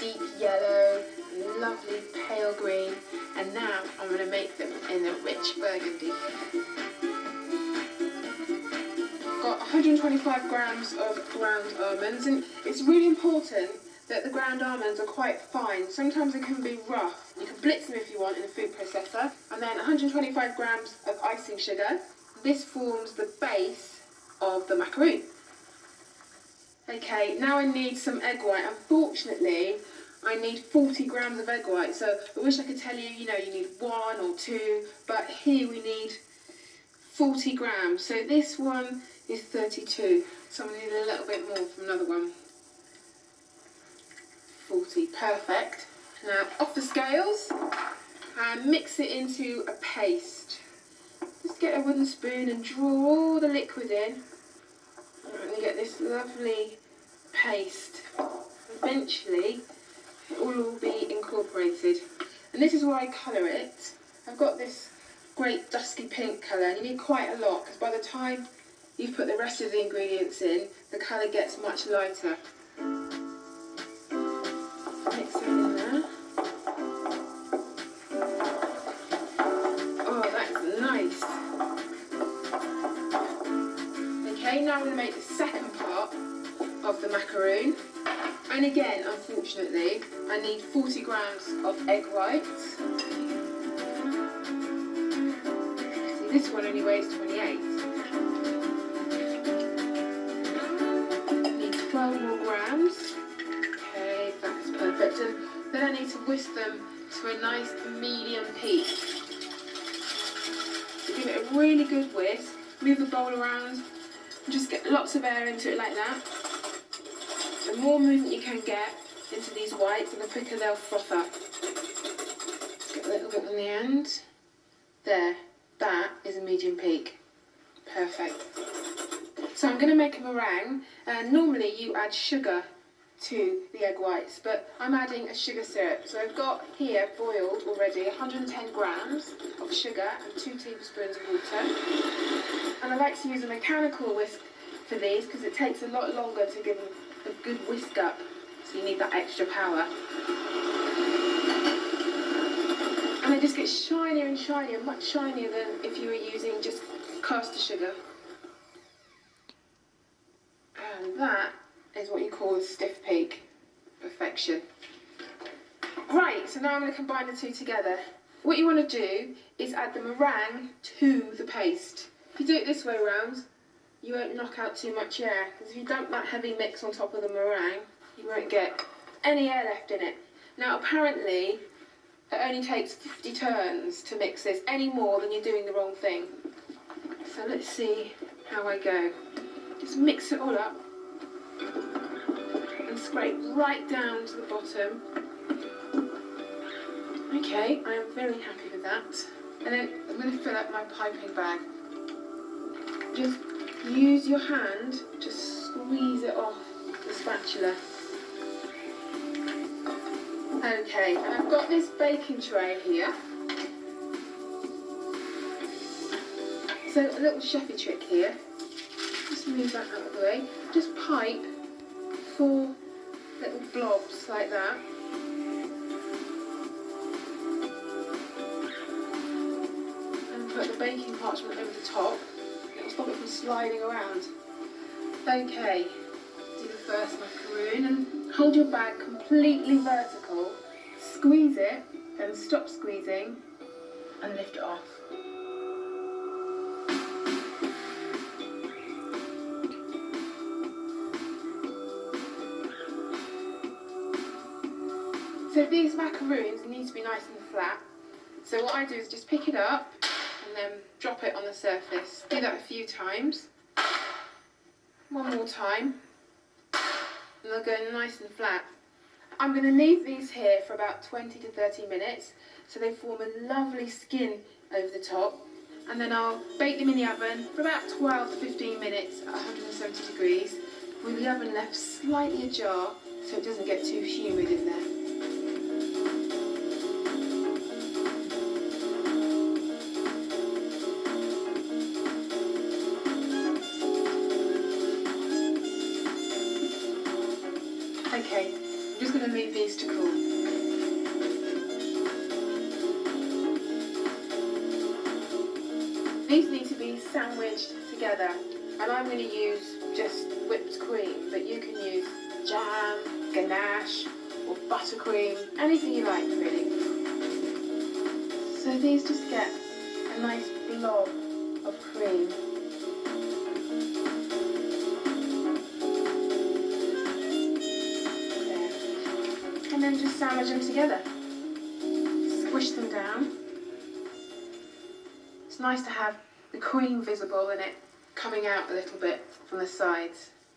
deep yellow, lovely pale green, and now I'm going to make them in a rich burgundy. Got 125 grams of ground almonds, and it's really important that the ground almonds are quite fine. Sometimes they can be rough. You can blitz them if you want in a food processor. And then 125 grams of icing sugar. This forms the base of the macaroon. Okay, now I need some egg white. Unfortunately, I need 40 grams of egg white. So I wish I could tell you, you need 1 or 2, but here we need 40 grams. So this one is 32. So I'm going to need a little bit more from another one. 40, perfect. Now off the scales and mix it into a paste. Just get a wooden spoon and draw all the liquid in. And you get this lovely paste. Eventually it will all be incorporated. And this is where I colour it. I've got this great dusky pink colour, and you need quite a lot because by the time you've put the rest of the ingredients in, the colour gets much lighter. Mix it in there. Oh, that's nice. Okay, now I'm going to make the second part of the macaroon. And again, unfortunately, I need 40 grams of egg whites. See, this one only weighs 28. I need 12 more grams. Okay, that's perfect. And then I need to whisk them to a nice medium peak. So give it a really good whisk. Move the bowl around. And just get lots of air into it like that. The more movement you can get into these whites, and the quicker they'll froth up. Just get a little bit on the end. There, that is a medium peak. Perfect. So I'm going to make a meringue, and normally you add sugar to the egg whites, but I'm adding a sugar syrup. So I've got here boiled already 110 grams of sugar and 2 tablespoons of water. And I like to use a mechanical whisk for these because it takes a lot longer to give them a good whisk up, so you need that extra power. And they just get shinier and shinier, much shinier than if you were using just caster sugar. And that is what you call a stiff peak. Perfection. Right, so now I'm going to combine the two together. What you want to do is add the meringue to the paste. If you do it this way around, you won't knock out too much air, because if you dump that heavy mix on top of the meringue, you won't get any air left in it. Now apparently, it only takes 50 turns to mix this, any more than you're doing the wrong thing. So let's see how I go. Just mix it all up and scrape right down to the bottom. Okay, I am very happy with that. And then I'm going to fill up my piping bag. Just use your hand to squeeze it off the spatula. Okay, and I've got this baking tray here. So a little chefy trick here. Just move that out of the way. Just pipe 4 little blobs like that. And put the baking parchment over the top. It'll stop it from sliding around. Okay, do the first macaroon and hold your bag completely vertical. Squeeze it, then stop squeezing and lift it off. So these macaroons need to be nice and flat. So what I do is just pick it up and then drop it on the surface. Do that a few times. One more time. And they'll go nice and flat. I'm going to leave these here for about 20 to 30 minutes so they form a lovely skin over the top. And then I'll bake them in the oven for about 12 to 15 minutes at 170 degrees with the oven left slightly ajar so it doesn't get too humid in there. Okay, I'm just going to move these to cool. These need to be sandwiched together, and I'm going to use just whipped cream, but you can use jam, ganache, or buttercream, anything you like really. So these just get a nice blob of cream. There. And then just sandwich them together. Squish them down. It's nice to have the cream visible and it coming out a little bit from the sides.